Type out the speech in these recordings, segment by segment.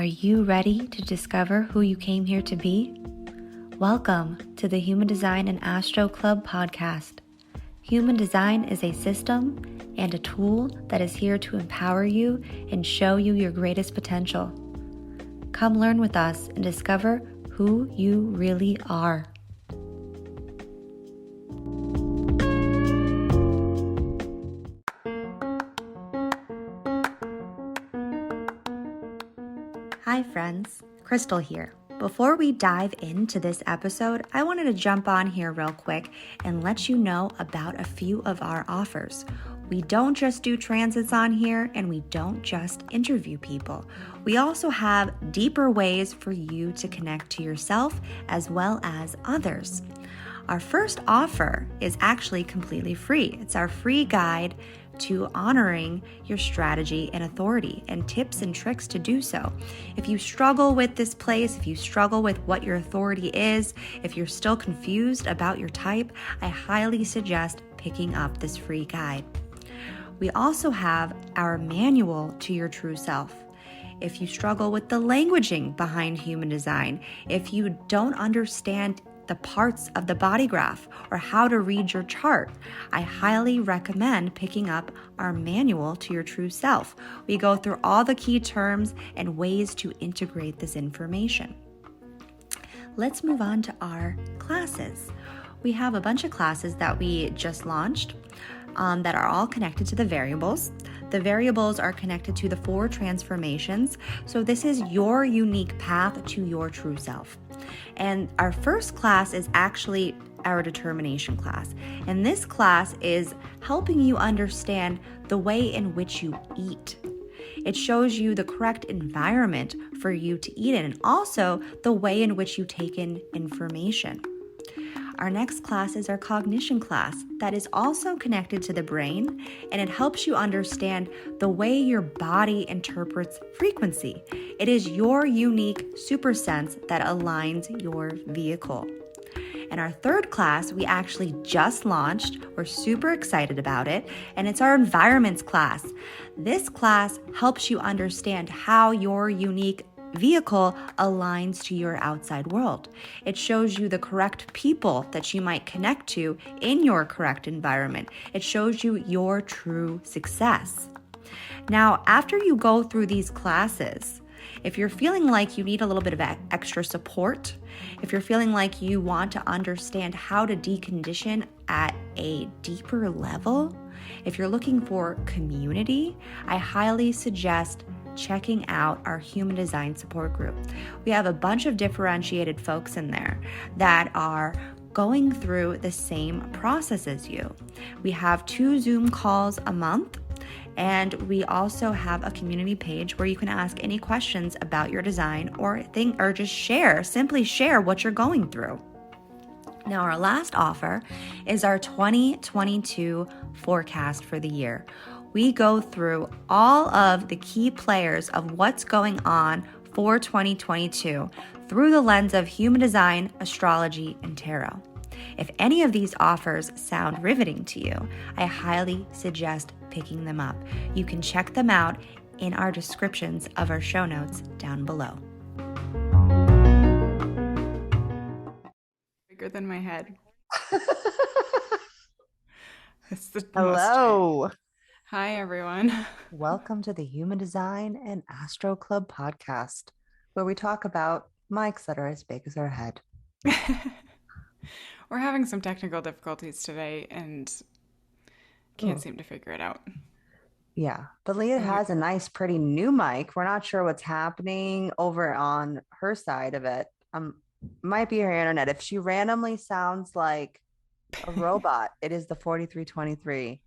you ready to discover who you came here to be? Welcome to the Human Design and Astro Club podcast. Human Design is a system and a tool that is here to empower you and show you your greatest potential. Come learn with us and discover who you really are. Hi friends, Crystal here. Before we dive into this episode, I wanted to jump on here real quick and let you know about a few of our offers. We don't just do transits on here, and we don't just interview people. We also have deeper ways for you to connect to yourself as well as others. Our first offer is actually completely free. It's our free guide to honoring your strategy and authority and tips and tricks to do so. If you struggle with this place, if you struggle with what your authority is, if you're still confused about your type, I highly suggest picking up this free guide. We also have our manual to your true self. If you struggle with the languaging behind human design, if you don't understand the parts of the body graph or how to read your chart, I highly recommend picking up our manual to your true self. We go through all the key terms and ways to integrate this information. Let's move on to our classes. We have a bunch of classes that we just launched that are all connected to the variables. The variables are connected to the 4 transformations. So this is your unique path to your true self. And our first class is actually our determination class. And this class is helping you understand the way in which you eat. It shows you the correct environment for you to eat in, and also the way in which you take in information. Our next class is our cognition class that is also connected to the brain, and it helps you understand the way your body interprets frequency. It is your unique super sense that aligns your vehicle. And our third class, we actually just launched. We're super excited about it, and it's our environments class. This class helps you understand how your unique vehicle aligns to your outside world. It shows you the correct people that you might connect to in your correct environment. It shows you your true success. Now, after you go through these classes, if you're feeling like you need a little bit of extra support, if you're feeling like you want to understand how to decondition at a deeper level, if you're looking for community, I highly suggest checking out our human design support group. We have a bunch of differentiated folks in there that are going through the same process as you. We have 2 Zoom calls a month, and we also have a community page where you can ask any questions about your design or just simply share what you're going through. Now, our last offer is our 2022 forecast for the year. We go through all of the key players of what's going on for 2022 through the lens of human design, astrology, and tarot. If any of these offers sound riveting to you, I highly suggest picking them up. You can check them out in our descriptions of our show notes down below. Bigger than my head. Hello. Hi, everyone. Welcome to the Human Design and Astro Club podcast, where we talk about mics that are as big as our head. We're having some technical difficulties today and can't seem to figure it out. Yeah, but Leah has a nice, pretty new mic. We're not sure what's happening over on her side of it. Might be her internet. If she randomly sounds like a robot, it is the 4323.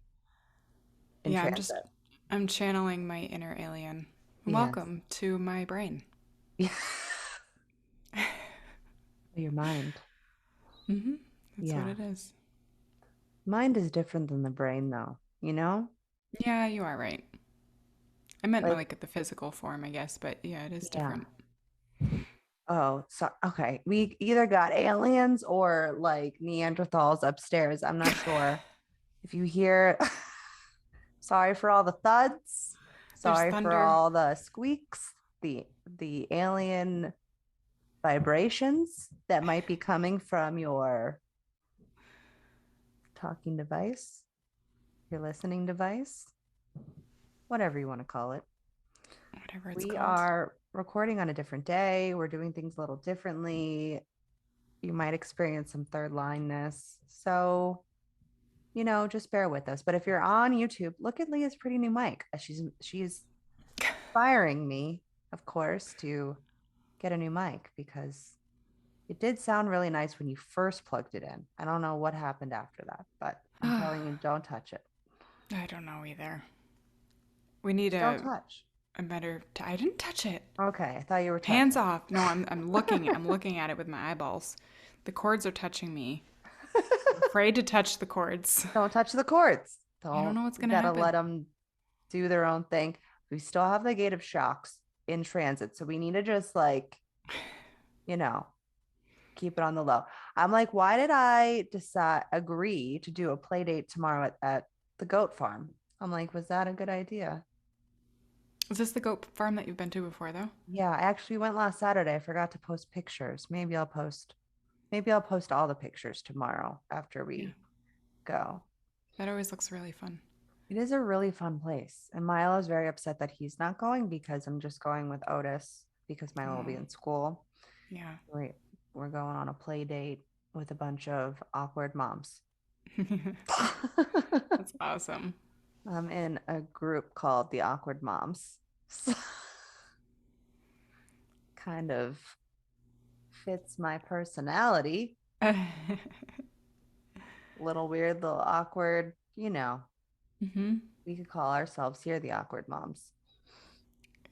Yeah, I'm channeling my inner alien. Yes. Welcome to my brain. Your mind. Mm-hmm. That's what it is. Mind is different than the brain, though, you know? Yeah, you are right. I meant like the physical form, I guess, but yeah, it is different. Oh, so okay. We either got aliens or like Neanderthals upstairs. I'm not sure. If you hear, sorry for all the thuds. Sorry for all the squeaks. the alien vibrations that might be coming from your talking device, your listening device, whatever you want to call it. Whatever it's We called. are recording on a different day. We're doing things a little differently. You might experience some third lineness. So, just bear with us. But if you're on YouTube, look at Leah's pretty new mic. She's inspiring me, of course, to get a new mic because it did sound really nice when you first plugged it in. I don't know what happened after that, but I'm telling you, don't touch it. I don't know either. We need Don't touch. a better. I didn't touch it. Okay, I thought you were touching. Hands off. No, I'm looking. I'm looking at it with my eyeballs. The cords are touching me. I'm afraid to touch the cords. Don't touch the cords. I don't know what's gonna happen. happen. Let them do their own thing. We still have the Gate of Shocks in transit, so we need to just keep it on the low. I'm like, why did I agree to do a play date tomorrow at the goat farm? I'm like, was that a good idea? Is this the goat farm that you've been to before, though? Yeah, I actually went last Saturday. I forgot to post pictures. Maybe I'll post all the pictures tomorrow after we go. That always looks really fun. It is a really fun place. And Milo's very upset that he's not going because I'm just going with Otis because Milo will be in school. Yeah. We're going on a play date with a bunch of awkward moms. That's awesome. I'm in a group called the Awkward Moms. Kind of fits my personality. Little weird, little awkward, Mm-hmm. We could call ourselves here the Awkward Moms.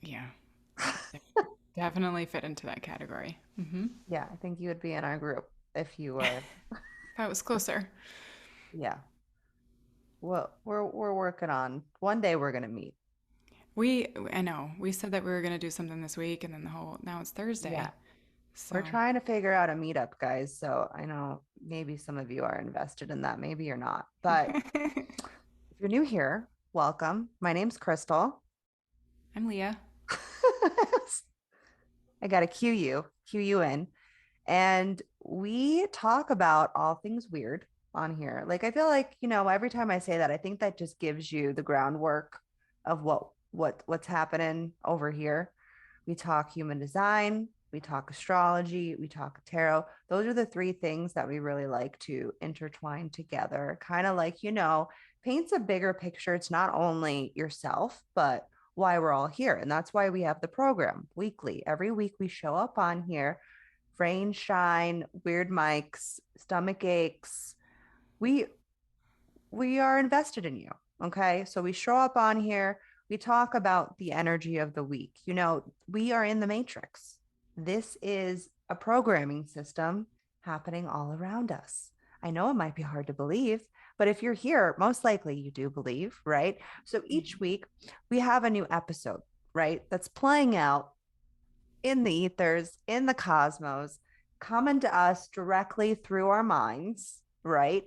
Yeah. Definitely fit into that category. Mm-hmm. Yeah, I think you would be in our group if you were. That was closer. Yeah. Well, we're working on. One day we're gonna meet. I know. We said that we were gonna do something this week, and then now it's Thursday. Yeah. So we're trying to figure out a meetup, guys. So I know maybe some of you are invested in that. Maybe you're not. But if you're new here, welcome. My name's Crystal. I'm Leah. I gotta cue you in. And we talk about all things weird on here. Like, I feel like, every time I say that, I think that just gives you the groundwork of what's happening over here. We talk human design, we talk astrology, we talk tarot. Those are the three things that we really like to intertwine together. Kind of like, paints a bigger picture. It's not only yourself, but why we're all here. And that's why we have the program weekly. Every week we show up on here, rain, shine, weird mics, stomach aches. We are invested in you. Okay. So we show up on here. We talk about the energy of the week. We are in the matrix. This is a programming system happening all around us. I know it might be hard to believe, but if you're here, most likely you do believe, right? So each week we have a new episode, right? That's playing out in the ethers, in the cosmos, coming to us directly through our minds, right?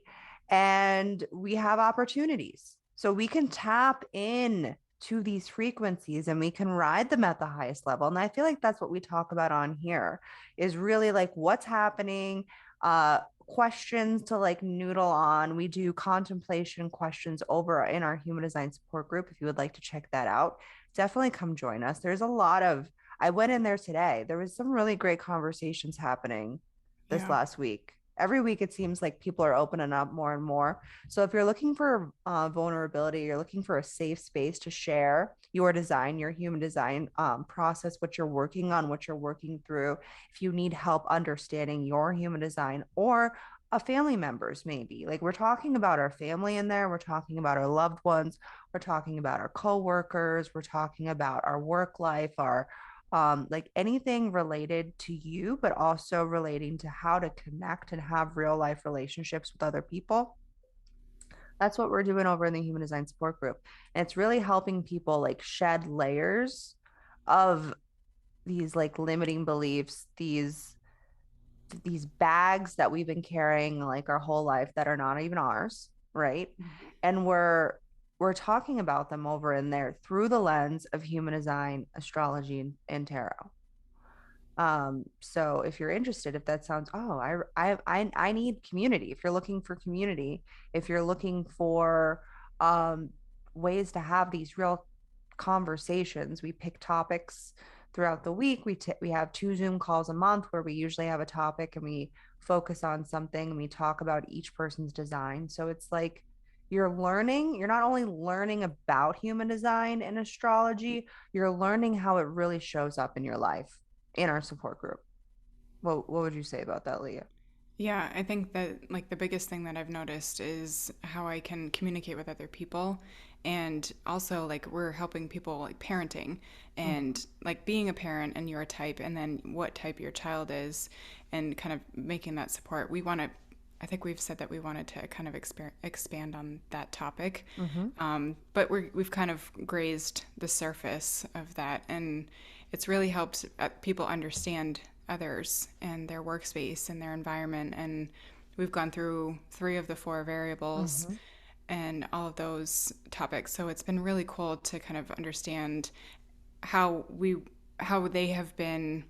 And we have opportunities. So we can tap in to these frequencies and we can ride them at the highest level. And I feel like that's what we talk about on here is really like what's happening, questions to like noodle on. We do contemplation questions over in our human design support group. If you would like to check that out, definitely come join us. There's a lot of, I went in there today. There was some really great conversations happening this last week. Every week, it seems like people are opening up more and more. So if you're looking for vulnerability, you're looking for a safe space to share your design, your human design process, what you're working on, what you're working through. If you need help understanding your human design or a family members, maybe like we're talking about our family in there. We're talking about our loved ones. We're talking about our coworkers. We're talking about our work life, our like anything related to you, but also relating to how to connect and have real life relationships with other people. That's what we're doing over in the human design support group. And it's really helping people like shed layers of these like limiting beliefs, these bags that we've been carrying like our whole life that are not even ours, right? And we're we're talking about them over in there through the lens of human design, astrology, and tarot. So if you're interested, if that sounds, oh, I need community. If you're looking for community, if you're looking for um, ways to have these real conversations, we pick topics throughout the week. We have 2 Zoom calls a month where we usually have a topic and we focus on something and we talk about each person's design. So it's like you're not only learning about human design and astrology, you're learning how it really shows up in your life in our support group. What would you say about that, Leah? Yeah, I think that like the biggest thing that I've noticed is how I can communicate with other people, and also like we're helping people like parenting and like being a parent, and you're a type, and then what type your child is, and kind of making that support. We want to, I think we've said that we wanted to kind of expand on that topic, Mm-hmm. but we've kind of grazed the surface of that, and it's really helped people understand others and their workspace and their environment. And we've gone through 3 of the 4 variables Mm-hmm. and all of those topics. So it's been really cool to kind of understand how we how they have been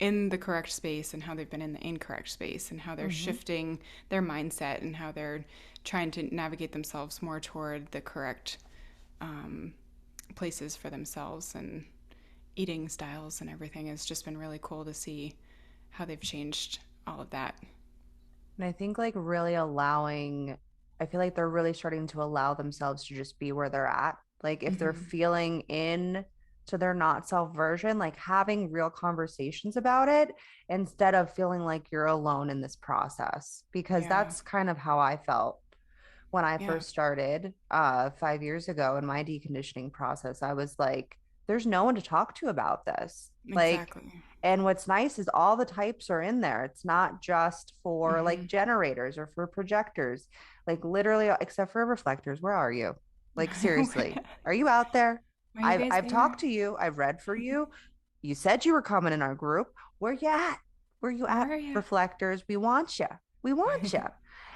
in the correct space and how they've been in the incorrect space and how they're Mm-hmm. shifting their mindset and how they're trying to navigate themselves more toward the correct um, places for themselves, and eating styles and everything has just been really cool to see how they've changed all of that. And I think like really allowing, I feel like they're really starting to allow themselves to just be where they're at. Like if they're Mm-hmm. feeling in to their not self version, like having real conversations about it instead of feeling like you're alone in this process. Because Yeah. that's kind of how I felt when I Yeah. first started 5 years ago in my deconditioning process. I was like, there's no one to talk to about this. Like, Exactly. and what's nice is all the types are in there. It's not just for Mm-hmm. like generators or for projectors, like literally, except for reflectors. Where are you? Like, seriously, are you out there? Are you I've guys I've there? talked to you. I've read for you. You said you were coming in our group. Where you at? Where you Where at? are you? Reflectors. We want you. We want you.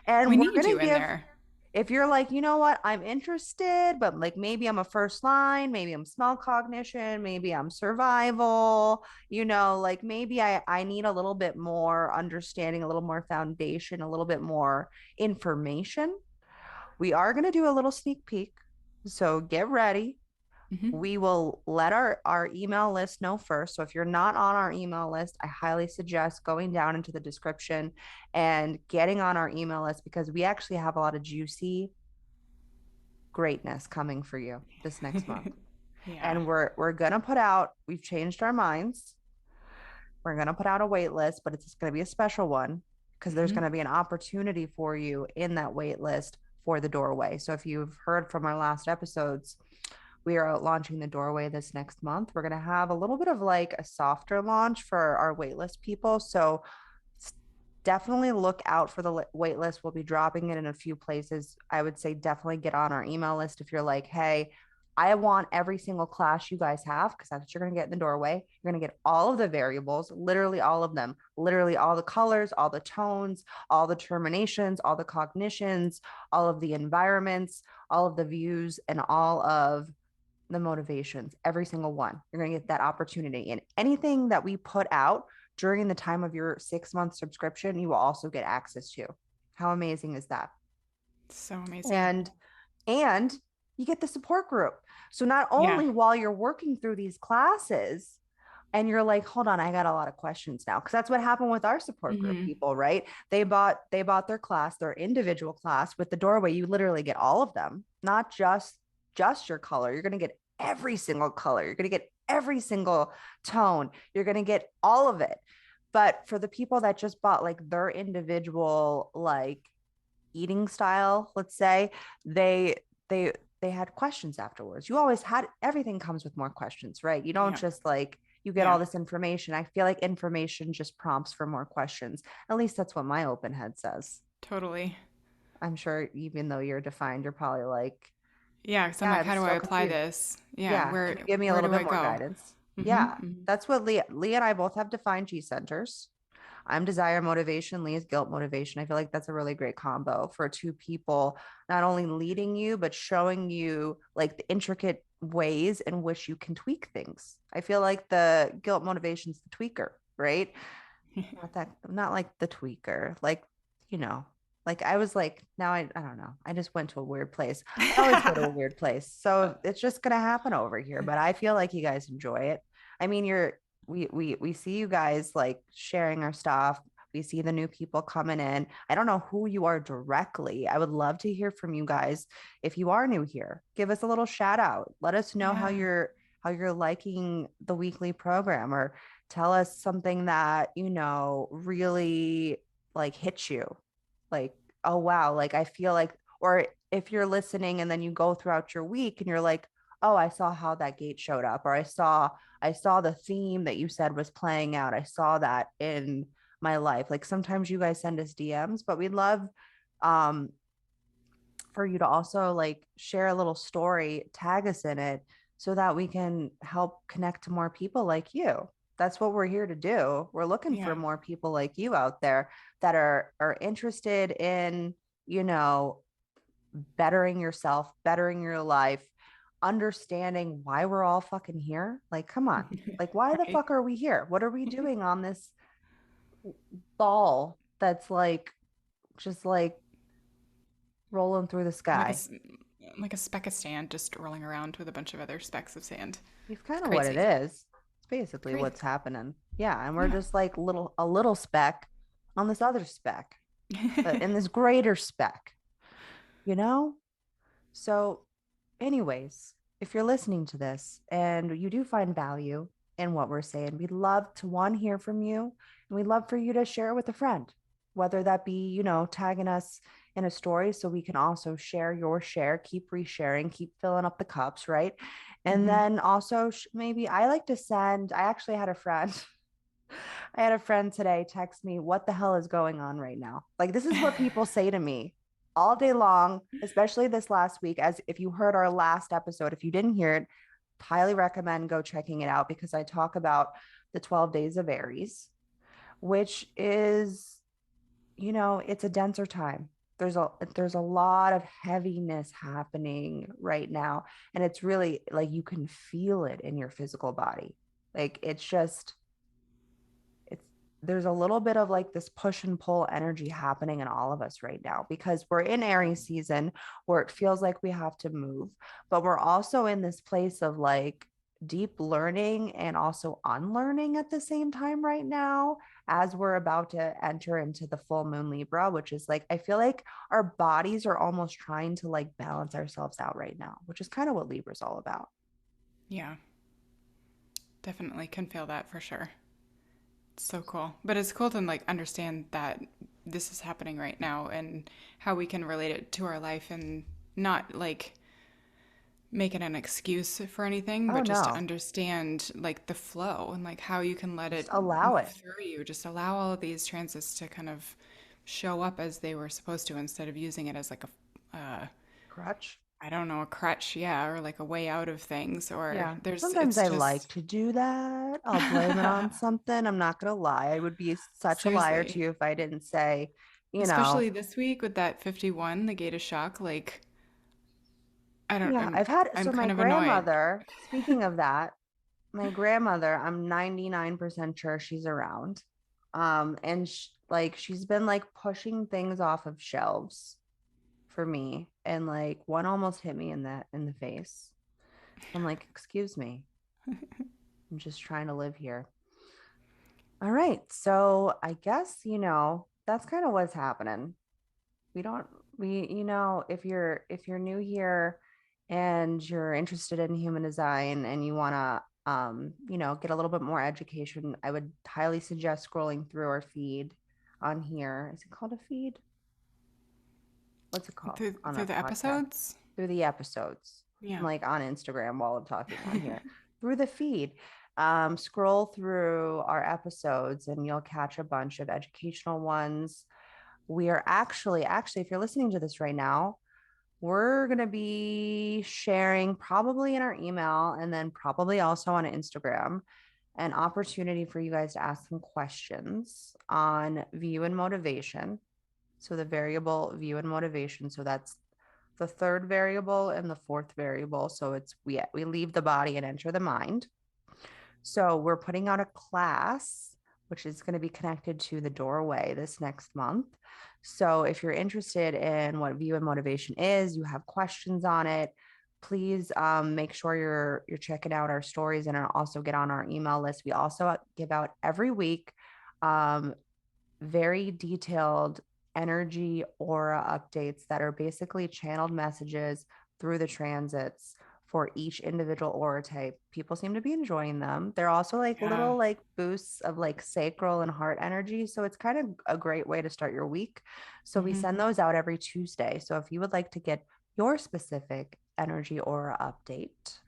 And We we're need gonna you in give, there. if you're like, you know what, I'm interested, but like maybe I'm a first line, maybe I'm small cognition, maybe I'm survival, like maybe I need a little bit more understanding, a little more foundation, a little bit more information. We are going to do a little sneak peek. So get ready. Mm-hmm. We will let our email list know first. So if you're not on our email list, I highly suggest going down into the description and getting on our email list because we actually have a lot of juicy greatness coming for you this next month. Yeah. And we're gonna put out, we've changed our minds. We're gonna put out a wait list, but it's gonna be a special one because there's Mm-hmm. gonna be an opportunity for you in that wait list for the doorway. So if you've heard from our last episodes, we are launching the doorway this next month. We're going to have a little bit of like a softer launch for our waitlist people. So definitely look out for the wait list. We'll be dropping it in a few places. I would say definitely get on our email list if you're like, hey, I want every single class you guys have because that's what you're going to get in the doorway. You're going to get all of the variables, literally all of them, literally all the colors, all the tones, all the terminations, all the cognitions, all of the environments, all of the views, and all of the motivations, every single one. You're going to get that opportunity. And anything that we put out during the time of your 6 month subscription, you will also get access to. How amazing is that? So amazing. And and you get the support group. So not Yeah. only while you're working through these classes and you're like, hold on, I got a lot of questions now. Cause that's what happened with our support group Mm-hmm. people, right? They bought their class, their individual class with the doorway. You literally get all of them, not just your color. You're gonna get every single color. You're gonna get every single tone. You're gonna get all of it. But for the people that just bought like their individual like eating style, let's say, they they they had questions afterwards. You always had, everything comes with more questions, right? You don't Yeah. just like you get Yeah. all this information. I feel like information just prompts for more questions. At least that's what my open head says. Totally. I'm sure even though you're defined, you're probably like, Yeah, because I'm yeah, like, I'm how do I still apply confused. this? Yeah, Yeah, can you give me a where little do I bit more go? guidance? Mm-hmm. Yeah, Mm-hmm. that's what Leah and I both have defined G centers. I'm desire motivation, Lee is guilt motivation. I feel like that's a really great combo for two people, not only leading you, but showing you like the intricate ways in which you can tweak things. I feel like the guilt motivation is the tweaker, right? Not like the tweaker, like, you know, like I was like, now I don't know. I just went to a weird place. I always go to a weird place. So it's just gonna happen over here. But I feel like you guys enjoy it. I mean, we see you guys like sharing our stuff. We see the new people coming in. I don't know who you are directly. I would love to hear from you guys. If you are new here, give us a little shout out. Let us know Yeah. how you're liking the weekly program, or tell us something that, you know, really like hits you. Like, oh wow, like I feel like, or if you're listening and then you go throughout your week and you're like, oh, I saw how that gate showed up, or I saw the theme that you said was playing out. I saw that in my life. Like sometimes you guys send us DMs, but we'd love um for you to also like share a little story, tag us in it so that we can help connect to more people like you. That's what we're here to do. We're looking for Yeah. more people like you out there that are interested in, you know, bettering yourself, bettering your life, understanding why we're all fucking here. Like, come on. Like, why the Right. fuck are we here? What are we doing on this ball that's like just like rolling through the Like sky? like a speck of sand just rolling around with a bunch of other specks of sand. It's It's kind of what it crazy. is. It's It's basically crazy. what's happening. Yeah, and we're Yeah. just like a little speck on this other speck, in this greater speck, you know? So, anyways, if you're listening to this and you do find value in what we're saying, we'd love to one hear from you, and we'd love for you to share it with a friend, whether that be, you know, tagging us in a story so we can also share your share, keep resharing, keep filling up the cups, right? And Hmm. then also maybe I like to send, I actually had a friend I had a friend today text me, what the hell is going on right now? Like, this is what people say to me all day long, especially this last week. As if you heard our last episode, if you didn't hear it, highly recommend go checking it out because I talk about the 12 days of Aries, which is, you know, it's a denser time. There's a lot of heaviness happening right now, and it's really like you can feel it in your physical body. Like it's just it's there's a little bit of like this push and pull energy happening in all of us right now because we're in Aries season where it feels like we have to move, but we're also in this place of like deep learning and also unlearning at the same time right now as we're about to enter into the full moon Libra, which is like I feel like our bodies are almost trying to like balance ourselves out right now, which is kind of what Libra's all about. Yeah. Definitely can feel that for sure. It's so cool. But it's cool to like understand that this is happening right now and how we can relate it to our life and not like make it an excuse for anything, Oh but just to no, understand like the flow and like how you can let just it allow move it. through you. Just allow all of these transits to kind of show up as they were supposed to instead of using it as like Crutch. I don't know, a crutch, yeah, or like a way out of things or Yeah. there's Sometimes it's I like just to do that. I'll blame it on something. I'm not going to lie. I would be such a liar to seriously. you if I didn't say, you know, Especially this week with that 51, the gate of shock, like I don't yeah, I've had, I'm so my kind of annoyed. grandmother, speaking of that, my grandmother, I'm 99% sure she's around. And like, she's been like pushing things off of shelves for me. And like, one almost hit me in the face. I'm like, excuse me. I'm just trying to live here. All right. So I guess, you know, that's kind of what's happening. We don't you know, if you're new here and you're interested in human design and you want to you know, get a little bit more education, I would highly suggest scrolling through our feed on here. Is it called a feed? What's it called on Through a the podcast? episodes? Through the episodes. Yeah. I'm like on Instagram while I'm talking on here. Through the feed. Scroll through our episodes and you'll catch a bunch of educational ones. We are actually, if you're listening to this right now, we're going to be sharing probably in our email and then probably also on Instagram an opportunity for you guys to ask some questions on view and motivation. So the variable view and motivation. So that's the third variable and the fourth variable. So it's we leave the body and enter the mind. So we're putting out a class, which is going to be connected to the doorway this next month. So if you're interested in what view and motivation is, you have questions on it, please make sure you're checking out our stories and also get on our email list. We also give out every week very detailed energy aura updates that are basically channeled messages through the transits for each individual aura type. People seem to be enjoying them. They're also like little like boosts of like sacral and heart energy. So it's kind of a great way to start your week. So we send those out every Tuesday. So if you would like to get your specific energy aura update,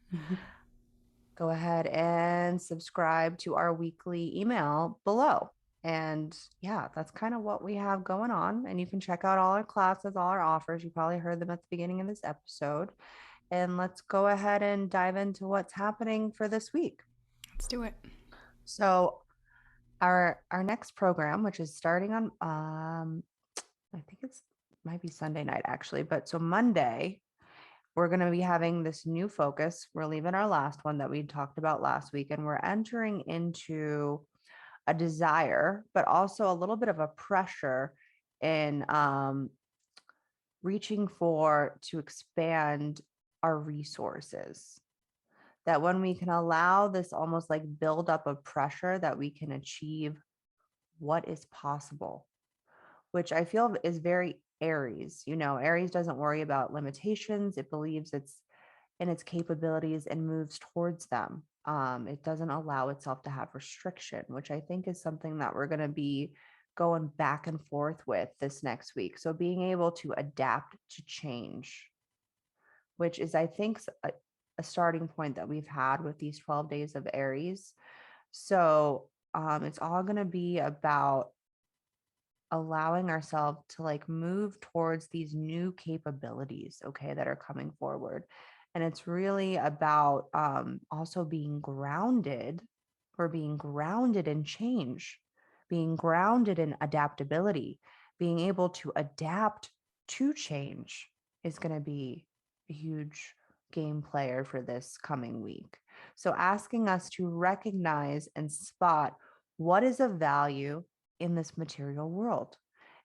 go ahead and subscribe to our weekly email below. And yeah, that's kind of what we have going on. And you can check out all our classes, all our offers. You probably heard them at the beginning of this episode. And let's go ahead and dive into what's happening for this week. Let's do it. So our next program, which is starting on I think it's might be Sunday night actually, but so Monday, we're going to be having this new focus. We're leaving our last one that we talked about last week, and we're entering into a desire, but also a little bit of a pressure in reaching for to expand our resources. That when we can allow this almost like build up of pressure, that we can achieve what is possible, which I feel is very Aries. You know, Aries doesn't worry about limitations. It believes it's in its capabilities and moves towards them. It doesn't allow itself to have restriction, which I think is something that we're going to be going back and forth with this next week. So being able to adapt to change, which is, I think, a starting point that we've had with these 12 days of Aries. So it's all going to be about allowing ourselves to like move towards these new capabilities, okay, that are coming forward. And it's really about also being grounded, or being grounded in change, being grounded in adaptability, being able to adapt to change is going to be a huge game player for this coming week. So asking us to recognize and spot what is of value in this material world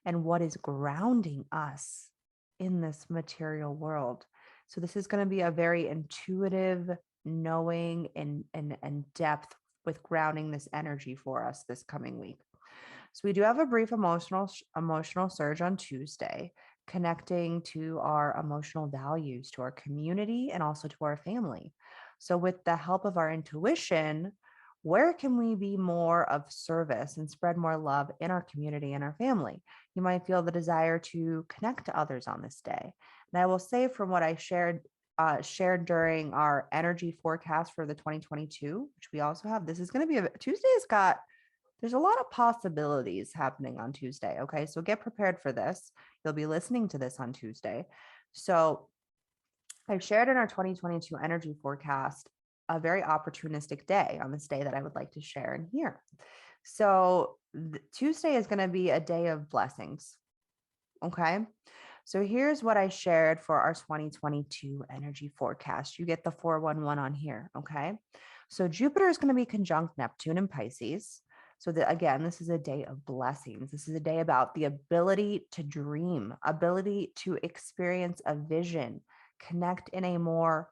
and what is grounding us in this material world. So this is going to be a very intuitive knowing and depth with grounding this energy for us this coming week. So we do have a brief emotional surge on Tuesday, connecting to our emotional values, to our community, and also to our family. So with the help of our intuition, where can we be more of service and spread more love in our community and our family? You might feel the desire to connect to others on this day. And I will say, from what I shared during our energy forecast for the 2022, which we also have, this is going to be Tuesday's got, there's a lot of possibilities happening on Tuesday. Okay. So get prepared for this. You'll be listening to this on Tuesday. So I've shared in our 2022 energy forecast a very opportunistic day on this day that I would like to share in here. So Tuesday is going to be a day of blessings. Okay. So here's what I shared for our 2022 energy forecast. You get the 411 on here. Okay. So Jupiter is going to be conjunct Neptune in Pisces. So that, again, this is a day of blessings. This is a day about the ability to dream, ability to experience a vision, connect in a more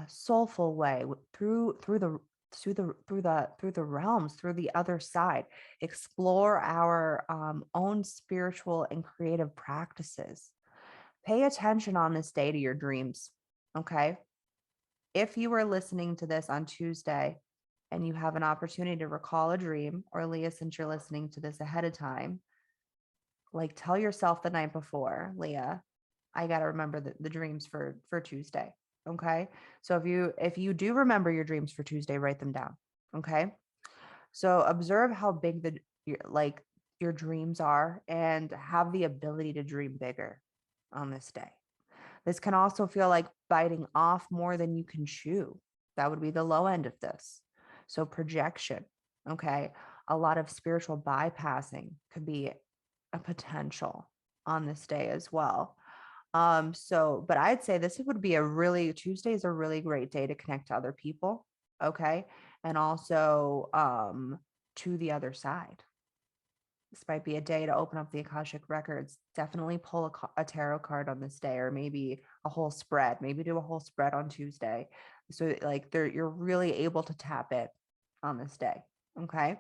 soulful way through the realms, through the other side, explore our own spiritual and creative practices. Pay attention on this day to your dreams. Okay. If you are listening to this on Tuesday and you have an opportunity to recall a dream, or Leah, since you're listening to this ahead of time, like tell yourself the night before, Leah, I got to remember the dreams for Tuesday. Okay. So if you do remember your dreams for Tuesday, write them down. Okay. So observe how big your dreams are, and have the ability to dream bigger on this day. This can also feel like biting off more than you can chew. That would be the low end of this. So projection, okay? A lot of spiritual bypassing could be a potential on this day as well. But I'd say this would be Tuesday is a really great day to connect to other people, okay? And also to the other side. This might be a day to open up the Akashic records. Definitely pull a tarot card on this day, or maybe a whole spread. Maybe do a whole spread on Tuesday. So like you're really able to tap it on this day. Okay.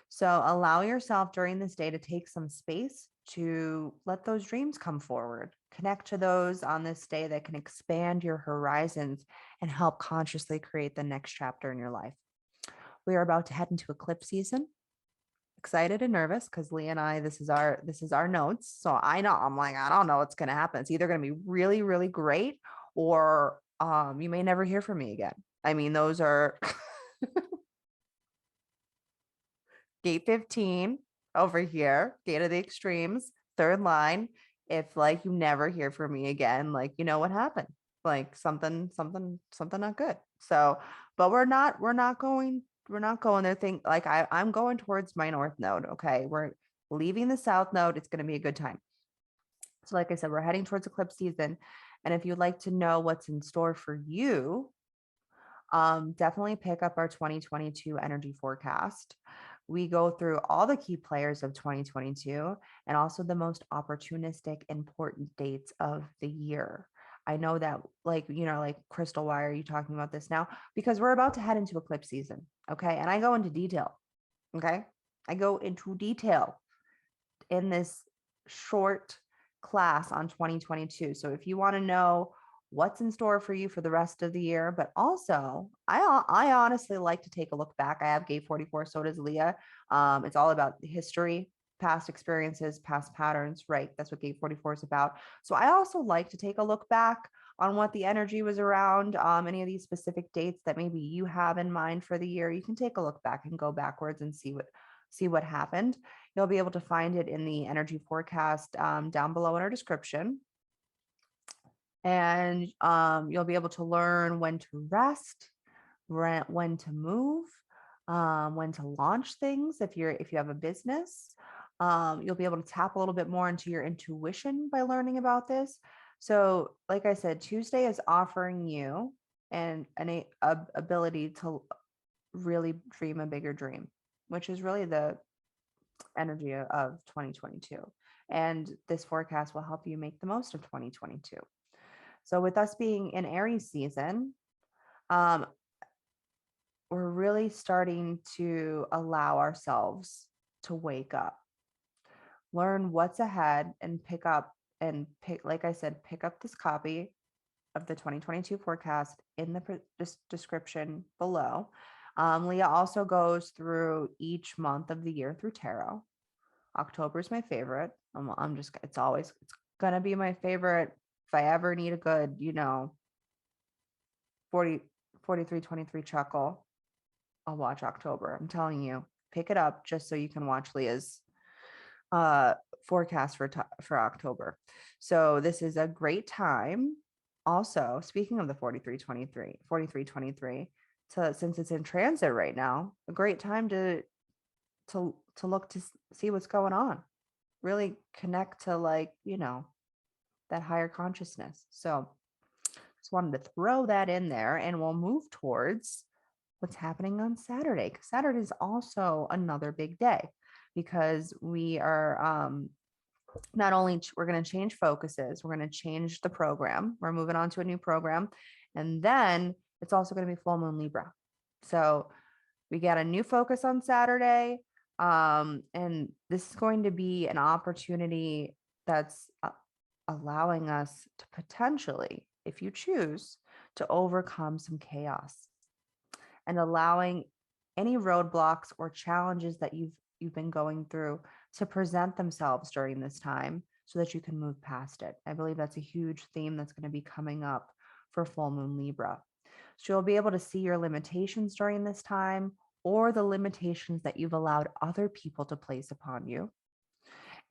So allow yourself during this day to take some space to let those dreams come forward. Connect to those on this day that can expand your horizons and help consciously create the next chapter in your life. We are about to head into eclipse season. Excited and nervous because Leah and I, this is our notes. So I know I'm like, I don't know what's gonna happen. It's either gonna be really, really great, or you may never hear from me again. I mean, those are gate 15 over here, gate of the extremes, third line. If like you never hear from me again, like you know what happened. Like something not good. So, but we're not going there. I'm going towards my north node. Okay. We're leaving the south node. It's going to be a good time. So, like I said, we're heading towards eclipse season. And if you'd like to know what's in store for you, definitely pick up our 2022 energy forecast. We go through all the key players of 2022 and also the most opportunistic, important dates of the year. I know that, like Crystal, why are you talking about this now? Because we're about to head into eclipse season. Okay. And I go into detail. Okay. I go into detail in this short class on 2022. So if you want to know what's in store for you for the rest of the year, but also I honestly like to take a look back. I have Gate 44, so does Leah. It's all about history, past experiences, past patterns, right? That's what Gate 44 is about. So I also like to take a look back on what the energy was around, any of these specific dates that maybe you have in mind for the year. You can take a look back and go backwards and see what happened. You'll be able to find it in the energy forecast down below in our description. And you'll be able to learn when to rest, when to move, when to launch things if you have a business. You'll be able to tap a little bit more into your intuition by learning about this. So, like I said, Tuesday is offering you an ability to really dream a bigger dream, which is really the energy of 2022. And this forecast will help you make the most of 2022. So with us being in Aries season, we're really starting to allow ourselves to wake up, learn what's ahead, and like I said, pick up this copy of the 2022 forecast in the description below. Leah also goes through each month of the year through tarot. October is my favorite. It's gonna be my favorite. If I ever need a good, 40, 43, 23 chuckle, I'll watch October. I'm telling you, pick it up just so you can watch Leah's forecast for October. So this is a great time. Also, speaking of the 4323, since it's in transit right now, a great time to look to see what's going on. Really connect to that higher consciousness. So just wanted to throw that in there, and we'll move towards what's happening on Saturday, because Saturday is also another big day, because we are not only we're going to change focuses, we're going to change the program. We're moving on to a new program, and then it's also going to be full moon Libra. So we got a new focus on Saturday, and this is going to be an opportunity that's allowing us to potentially, if you choose, to overcome some chaos, and allowing any roadblocks or challenges that you've been going through to present themselves during this time so that you can move past it. I believe that's a huge theme that's going to be coming up for full moon Libra. So you'll be able to see your limitations during this time, or the limitations that you've allowed other people to place upon you.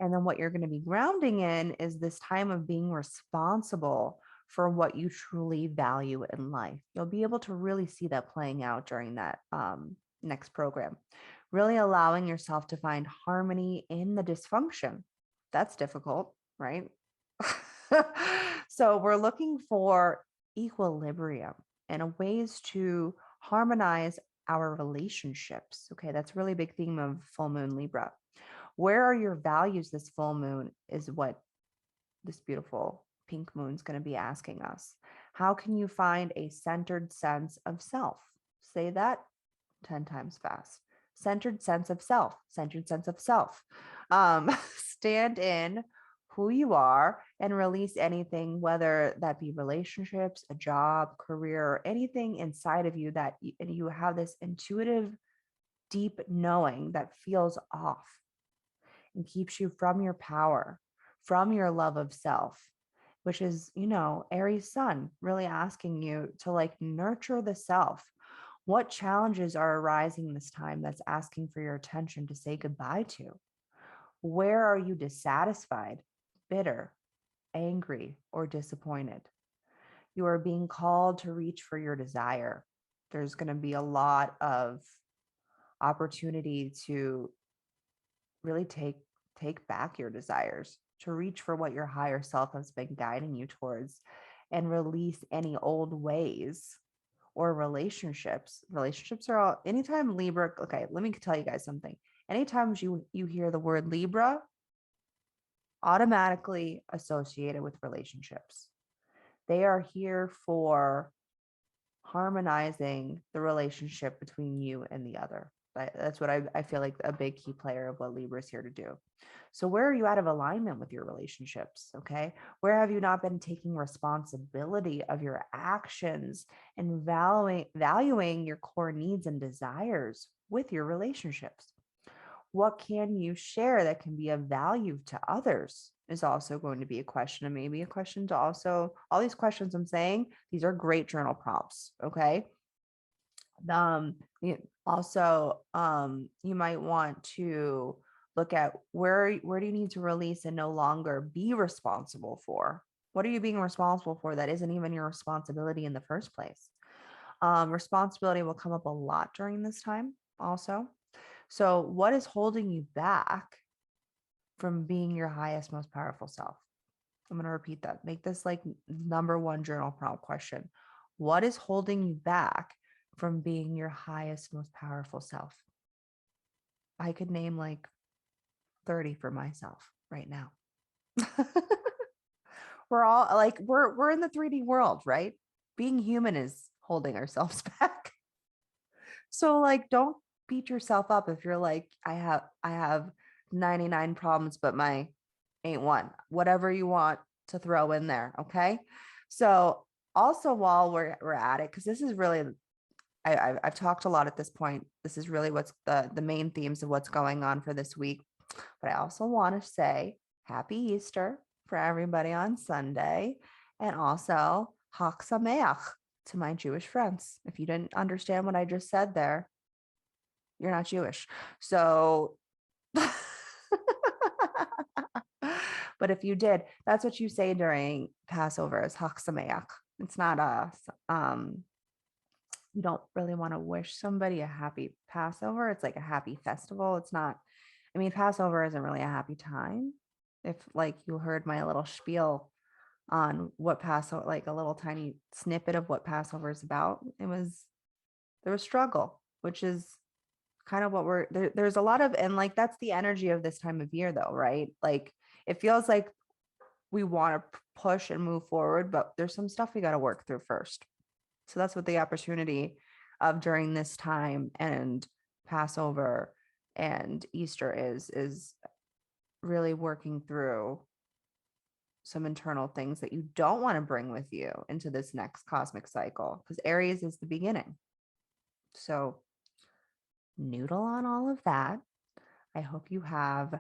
And then what you're going to be grounding in is this time of being responsible for what you truly value in life. You'll be able to really see that playing out during that next program. Really allowing yourself to find harmony in the dysfunction. That's difficult, right? So we're looking for equilibrium and ways to harmonize our relationships. Okay, that's a really big theme of full moon Libra. Where are your values this full moon is what this beautiful pink moon is going to be asking us. How can you find a centered sense of self? Say that 10 times fast. Centered sense of self, centered sense of self. Stand in who you are and release anything, whether that be relationships, a job, career, or anything inside of you that you have this intuitive, deep knowing that feels off and keeps you from your power, from your love of self, which is, Aries sun really asking you to like nurture the self. What challenges are arising this time that's asking for your attention to say goodbye to? Where are you dissatisfied, bitter, angry, or disappointed? You are being called to reach for your desire. There's going to be a lot of opportunity to really take back your desires, to reach for what your higher self has been guiding you towards, and release any old ways or relationships. Relationships are all, anytime Libra, okay, let me tell you guys something. Anytime you hear the word Libra, automatically associated with relationships. They are here for harmonizing the relationship between you and the other. That's what I feel like a big key player of what Libra is here to do. So where are you out of alignment with your relationships? Okay. Where have you not been taking responsibility of your actions and valuing your core needs and desires with your relationships? What can you share that can be of value to others is also going to be a question, and maybe a question to also all these questions I'm saying, these are great journal prompts. Okay. Also, you might want to look at where do you need to release and no longer be responsible for? What are you being responsible for that isn't even your responsibility in the first place? Responsibility will come up a lot during this time also. So what is holding you back from being your highest, most powerful self? I'm going to repeat that. Make this like number one journal prompt question. What is holding you back from being your highest, most powerful self? I could name like 30 for myself right now. We're all like, we're in the 3D world, right? Being human is holding ourselves back. So like, don't beat yourself up if you're like, I have 99 problems, but my ain't one. Whatever you want to throw in there. Okay. So also while we're at it, because this is really, I've talked a lot at this point. This is really what's the main themes of what's going on for this week. But I also want to say happy Easter for everybody on Sunday, and also Chag Sameach to my Jewish friends. If you didn't understand what I just said there, you're not Jewish. So, but if you did, that's what you say during Passover is Chag Sameach. It's not you don't really want to wish somebody a happy Passover. It's like a happy festival. It's not, I mean, Passover isn't really a happy time. If like you heard my little spiel on what Passover, like a little tiny snippet of what Passover is about, there was struggle, which is kind of what there's a lot of, and like, that's the energy of this time of year though, right? Like it feels like we want to push and move forward, but there's some stuff we got to work through first. So that's what the opportunity of during this time and Passover and Easter is really working through some internal things that you don't want to bring with you into this next cosmic cycle, because Aries is the beginning. So noodle on all of that. I hope you have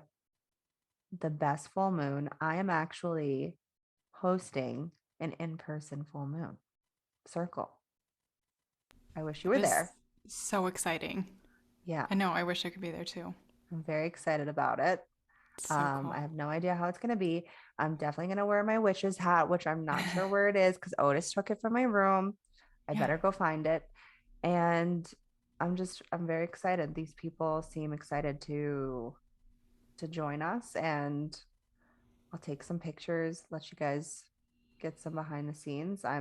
the best full moon. I am actually hosting an in-person full moon circle. I wish you were It is there. so exciting. Yeah, I know. I wish I could be there too. I'm very excited about it. So cool. I have no idea how it's going to be. I'm definitely going to wear my witch's hat, which I'm not sure where it is because Otis took it from my room. I Yeah. better go find it. And I'm very excited. These people seem excited to join us, and I'll take some pictures, let you guys get some behind the scenes. I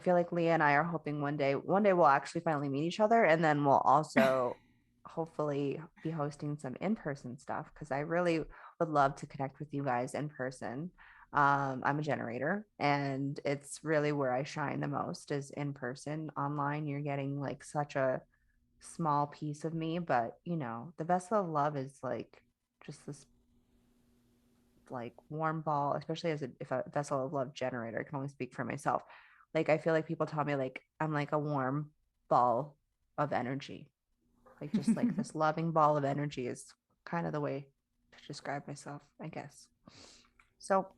feel like Leah and I are hoping one day we'll actually finally meet each other, and then we'll also hopefully be hosting some in-person stuff because I really would love to connect with you guys in person. I'm a generator, and it's really where I shine the most is in person. Online, you're getting like such a small piece of me, but the best of love is like just this like warm ball, especially if a vessel of love generator. I can only speak for myself. Like I feel like people tell me like I'm like a warm ball of energy. Like just like this loving ball of energy is kind of the way to describe myself, I guess. So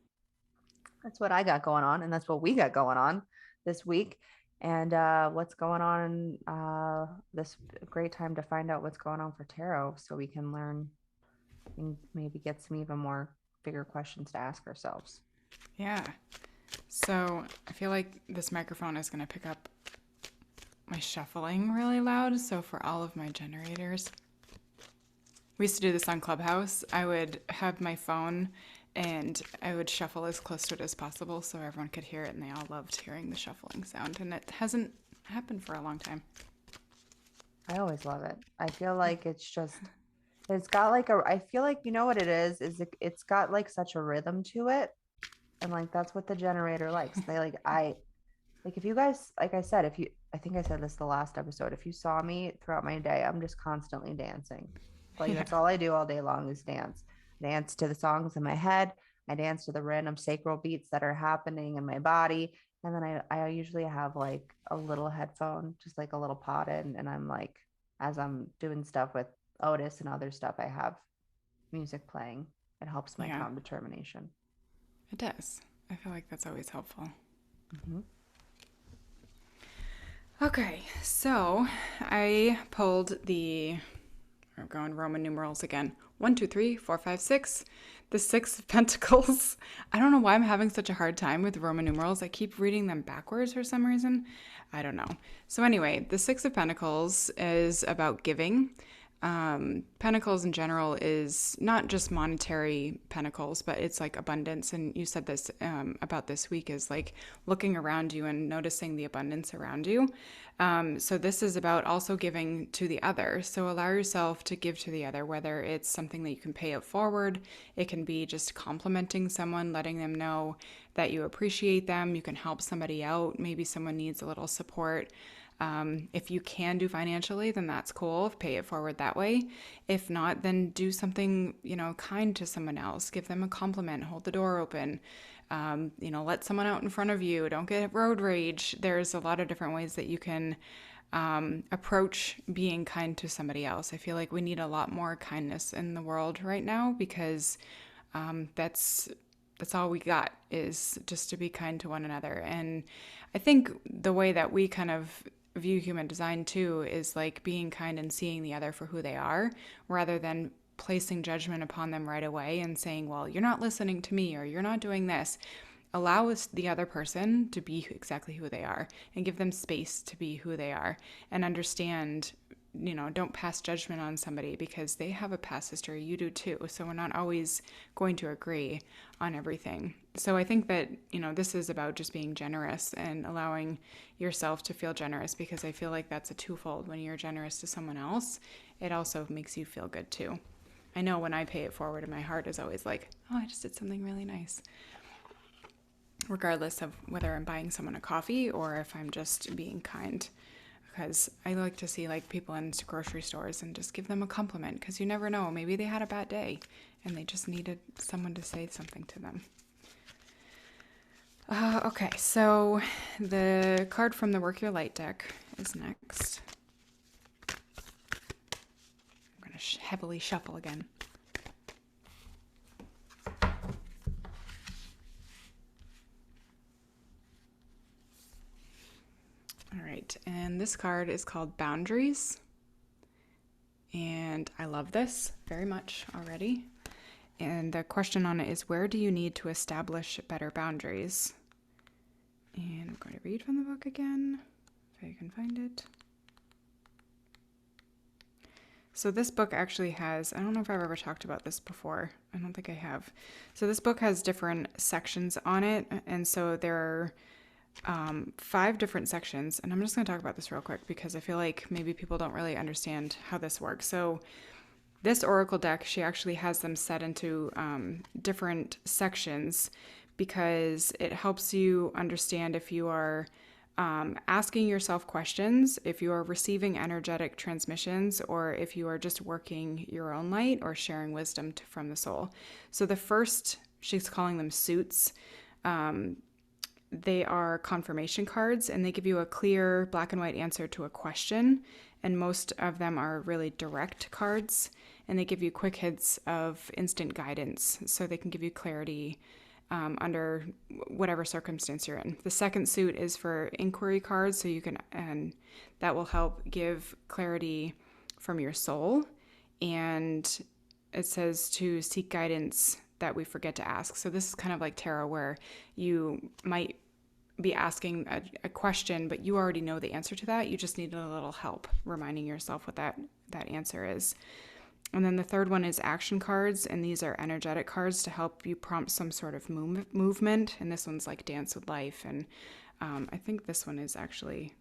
that's what I got going on, and that's what we got going on this week. And what's going on this great time to find out what's going on for tarot so we can learn and maybe get some even more bigger questions to ask ourselves. Yeah. So I feel like this microphone is going to pick up my shuffling really loud. So for all of my generators, we used to do this on Clubhouse. I would have my phone and I would shuffle as close to it as possible so everyone could hear it, and they all loved hearing the shuffling sound. And it hasn't happened for a long time. I always love it. I feel like it's got like I feel like you know what it is it's got like such a rhythm to it. And like that's what the generator likes. They like if you guys, like I said, I think I said this the last episode, if you saw me throughout my day, I'm just constantly dancing. Like Yeah. that's all I do all day long is dance. Dance to the songs in my head. I dance to the random sacral beats that are happening in my body. And then I usually have like a little headphone, just like a little pod in, and I'm like, as I'm doing stuff with Otis and other stuff, I have music playing. It helps my Yeah, calm determination. it does. I feel like that's always helpful. Mm-hmm. Okay, so I pulled we're going Roman numerals again. 1, 2, 3, 4, 5, 6. The Six of Pentacles. I don't know why I'm having such a hard time with Roman numerals. I keep reading them backwards for some reason. I don't know. So anyway, the Six of Pentacles is about giving. Pentacles in general is not just monetary pentacles, but it's like abundance. And you said this about this week is like looking around you and noticing the abundance around you. So this is about also giving to the other. So allow yourself to give to the other, whether it's something that you can pay it forward. It can be just complimenting someone, letting them know that you appreciate them. You can help somebody out. Maybe someone needs a little support. If you can do financially, then that's cool. Pay it forward that way. If not, then do something, kind to someone else. Give them a compliment, hold the door open, let someone out in front of you. Don't get road rage. There's a lot of different ways that you can approach being kind to somebody else. I feel like we need a lot more kindness in the world right now because that's all we got is just to be kind to one another. And I think the way that we kind of view human design too is like being kind and seeing the other for who they are rather than placing judgment upon them right away and saying, well, you're not listening to me or you're not doing this. Allow the other person to be exactly who they are and give them space to be who they are and understand, don't pass judgment on somebody because they have a past history. You do too. So we're not always going to agree on everything. So I think that, this is about just being generous and allowing yourself to feel generous because I feel like that's a twofold. When you're generous to someone else, it also makes you feel good too. I know when I pay it forward and my heart is always like, oh, I just did something really nice. Regardless of whether I'm buying someone a coffee or if I'm just being kind. Because I like to see like people in grocery stores and just give them a compliment because you never know. Maybe they had a bad day and they just needed someone to say something to them. Okay, so the card from the Work Your Light deck is next. I'm going to heavily shuffle again. All right, and this card is called Boundaries. And I love this very much already. And the question on it is, where do you need to establish better boundaries? And I'm going to read from the book again, if I can find it. So this book actually has, I don't know if I've ever talked about this before. I don't think I have. So this book has different sections on it. And so there are 5 different sections. And I'm just going to talk about this real quick because I feel like maybe people don't really understand how this works. So this oracle deck, she actually has them set into different sections because it helps you understand if you are asking yourself questions, if you are receiving energetic transmissions, or if you are just working your own light or sharing wisdom from the soul. So the first, she's calling them suits. They are confirmation cards, and they give you a clear black and white answer to a question. And most of them are really direct cards, and they give you quick hits of instant guidance, so they can give you clarity under whatever circumstance you're in. The second suit is for inquiry cards, so you can, and that will help give clarity from your soul. And it says to seek guidance that we forget to ask. So this is kind of like tarot, where you might be asking a question, but you already know the answer to that. You just need a little help reminding yourself what that answer is. And then the third one is action cards, and these are energetic cards to help you prompt some sort of movement. And this one's like Dance with Life. And I think this one is actually,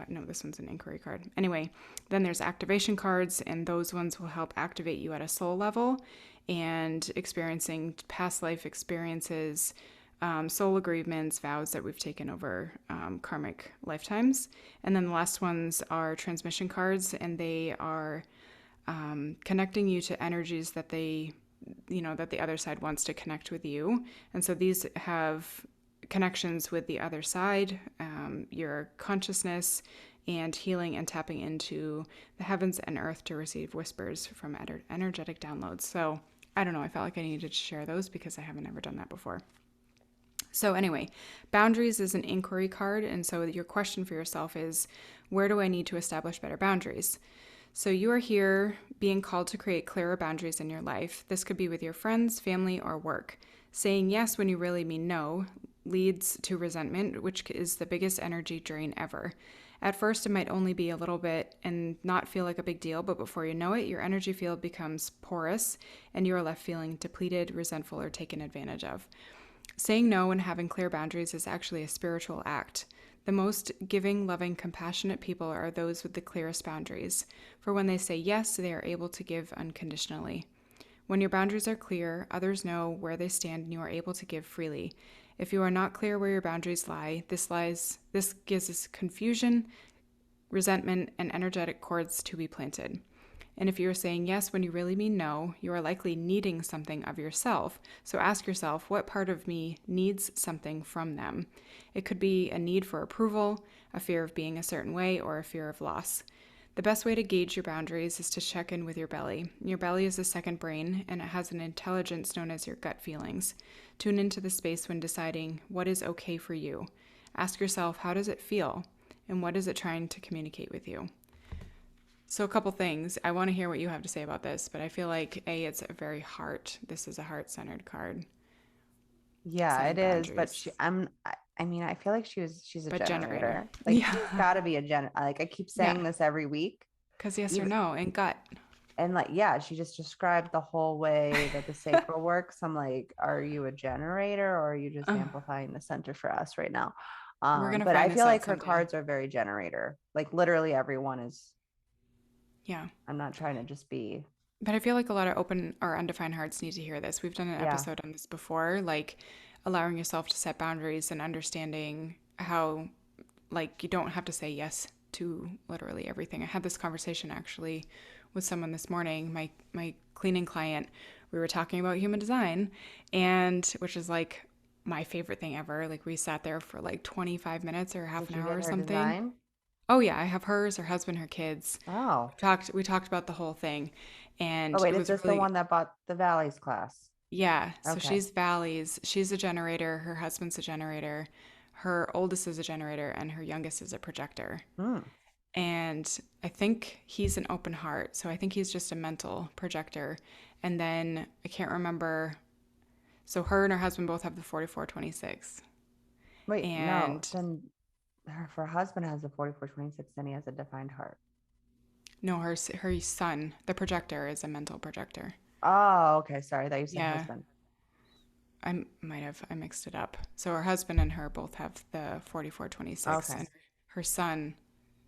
no, this one's an inquiry card. Anyway, then there's activation cards, and those ones will help activate you at a soul level and experiencing past life experiences, soul agreements, vows that we've taken over karmic lifetimes. And then the last ones are transmission cards, and they are connecting you to energies that that the other side wants to connect with you. And so these have connections with the other side, your consciousness, and healing and tapping into the heavens and earth to receive whispers from energetic downloads. So I don't know, I felt like I needed to share those because I haven't ever done that before. So anyway, boundaries is an inquiry card. And so your question for yourself is, where do I need to establish better boundaries? So you are here being called to create clearer boundaries in your life. This could be with your friends, family, or work. Saying yes when you really mean no leads to resentment, which is the biggest energy drain ever. At first, it might only be a little bit and not feel like a big deal, but before you know it, your energy field becomes porous and you are left feeling depleted, resentful, or taken advantage of. Saying no and having clear boundaries is actually a spiritual act. The most giving, loving, compassionate people are those with the clearest boundaries. For when they say yes, they are able to give unconditionally. When your boundaries are clear, others know where they stand and you are able to give freely. If you are not clear where your boundaries lie, this gives us confusion, resentment, and energetic cords to be planted. And if you are saying yes when you really mean no, you are likely needing something of yourself. So ask yourself, what part of me needs something from them? It could be a need for approval, a fear of being a certain way, or a fear of loss. The best way to gauge your boundaries is to check in with your belly. Your belly is the second brain, and it has an intelligence known as your gut feelings. Tune into the space when deciding what is okay for you. Ask yourself, how does it feel? And what is it trying to communicate with you? So a couple things. I want to hear what you have to say about this, but I feel like it's a very this is a heart-centered card. Yeah, Setting it is. But boundaries. I mean, I feel like she's a But generator. generator. Like Yeah. she's got to be like I keep Yeah. saying this every week. Because yes or Even, no and gut. and like, yeah, she just described the whole way that the sacral works. I'm like, are you a generator or are you just amplifying the center for us right now? We're going to But I find this feel out like her someday. cards are very generator. Like literally everyone is. Yeah. I'm not trying to just be. But I feel like a lot of open or undefined hearts need to hear this. We've done an episode on this before, like allowing yourself to set boundaries and understanding how, like, you don't have to say yes to literally everything. I had this conversation actually with someone this morning, my cleaning client. We were talking about human design, and which is like my favorite thing ever. Like we sat there for like 25 minutes or half Did an you hour get or her something. design? Oh yeah, I have hers, her husband, her kids. Oh. We talked about the whole thing, Oh and wait, it is was this the really, one that bought the Valleys class? yeah. So Okay. she's Valley's. She's a generator. Her husband's a generator. Her oldest is a generator, and her youngest is a projector. Hmm. And I think he's an open heart. So I think he's just a mental projector. And then I can't remember. So her and her husband both have the 4426. Wait, no. And Then her husband has a 4426, then he has a defined heart. No, her son, the projector, is a mental projector. Oh, okay. Sorry, I thought you said Yeah, husband. I mixed it up. So her husband and her both have the 4426, Okay. and her son,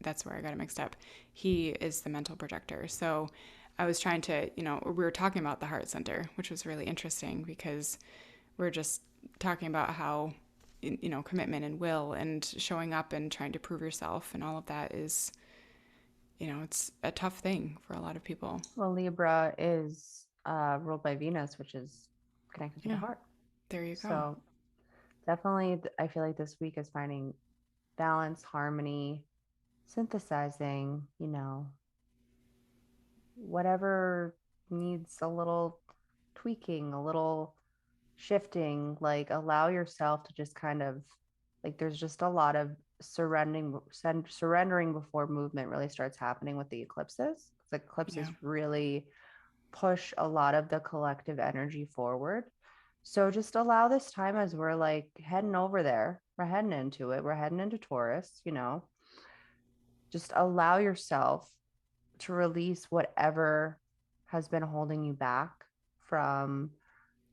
that's where I got it mixed up. He is the mental projector. So I was trying to, we were talking about the heart center, which was really interesting because we're just talking about how, commitment and will and showing up and trying to prove yourself and all of that is, it's a tough thing for a lot of people. Well, Libra is ruled by Venus, which is connected to the Yeah, heart. there you go. So definitely, I feel like this week is finding balance, harmony, synthesizing, whatever needs a little tweaking, a little shifting, like allow yourself to just kind of like there's just a lot of surrendering before movement really starts happening with the eclipses. The eclipses Yeah. really push a lot of the collective energy forward. So just allow this time as we're like heading over there. We're heading into it. We're heading into Taurus, just allow yourself to release whatever has been holding you back from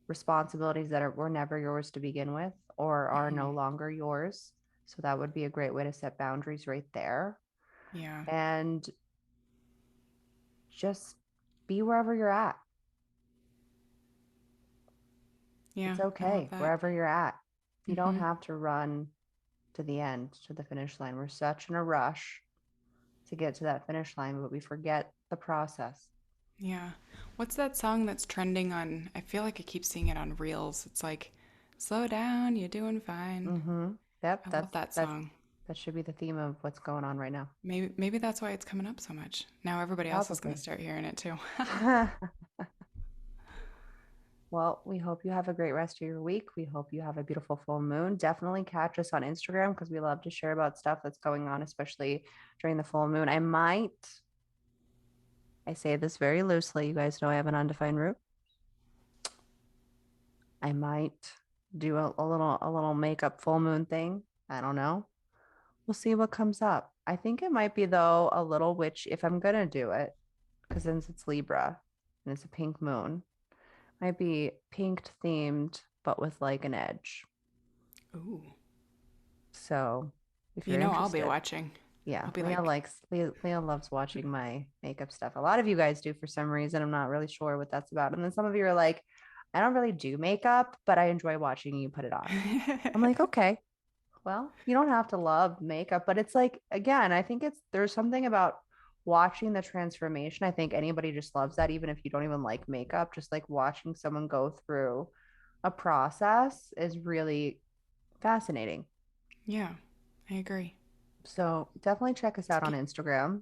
responsibilities that were never yours to begin with or are no longer yours. So that would be a great way to set boundaries right there. Yeah. And just be wherever you're at. Yeah. It's I love okay that. wherever you're at. You don't have to run to the end, to the finish line. We're such in a rush to get to that finish line, but we forget the process. Yeah. What's that song that's trending on? I feel like I keep seeing it on Reels. It's like, slow down, you're doing fine. Mm-hmm. Yep, I love that song. that should be the theme of what's going on right now. Maybe that's why it's coming up so much. Now everybody else is going to Probably. start hearing it too. Well, we hope you have a great rest of your week. We hope you have a beautiful full moon. Definitely catch us on Instagram because we love to share about stuff that's going on, especially during the full moon. I say this very loosely. You guys know I have an undefined root. I might do a little makeup full moon thing. I don't know. We'll see what comes up. I think it might be though a little witch if I'm gonna do it, because since it's Libra and it's a pink moon, might be pink themed, but with like an edge. Ooh. So if you're I'll be interested, watching. yeah, I'll be like, Leah loves watching my makeup stuff. A lot of you guys do for some reason. I'm not really sure what that's about. And then some of you are like, I don't really do makeup, but I enjoy watching you put it on. I'm like, okay, well, you don't have to love makeup, but it's like, again, I think there's something about watching the transformation. I think anybody just loves that, even if you don't even like makeup, just like watching someone go through a process is really fascinating. yeah, I agree. So definitely check us out on Instagram.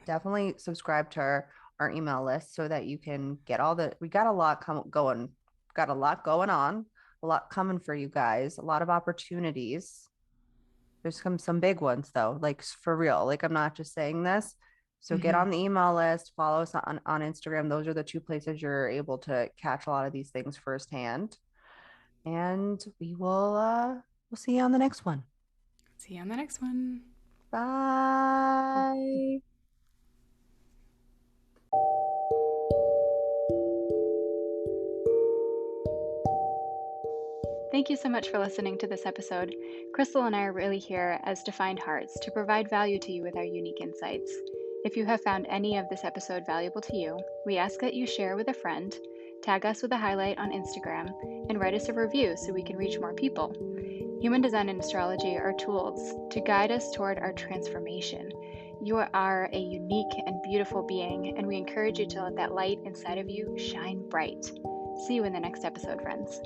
Definitely subscribe to our email list so that you can get we got a lot got a lot going on, a lot coming for you guys, a lot of opportunities. There's some big ones though, like for real. Like I'm not just saying this. So get on the email list, follow us on Instagram. Those are the two places you're able to catch a lot of these things firsthand. And we'll see you on the next one. See you on the next one. Bye. Thank you so much for listening to this episode. Crystal and I are really here as defined hearts to provide value to you with our unique insights. If you have found any of this episode valuable to you, we ask that you share with a friend, tag us with a highlight on Instagram, and write us a review so we can reach more people. Human design and astrology are tools to guide us toward our transformation. You are a unique and beautiful being, and we encourage you to let that light inside of you shine bright. See you in the next episode, friends.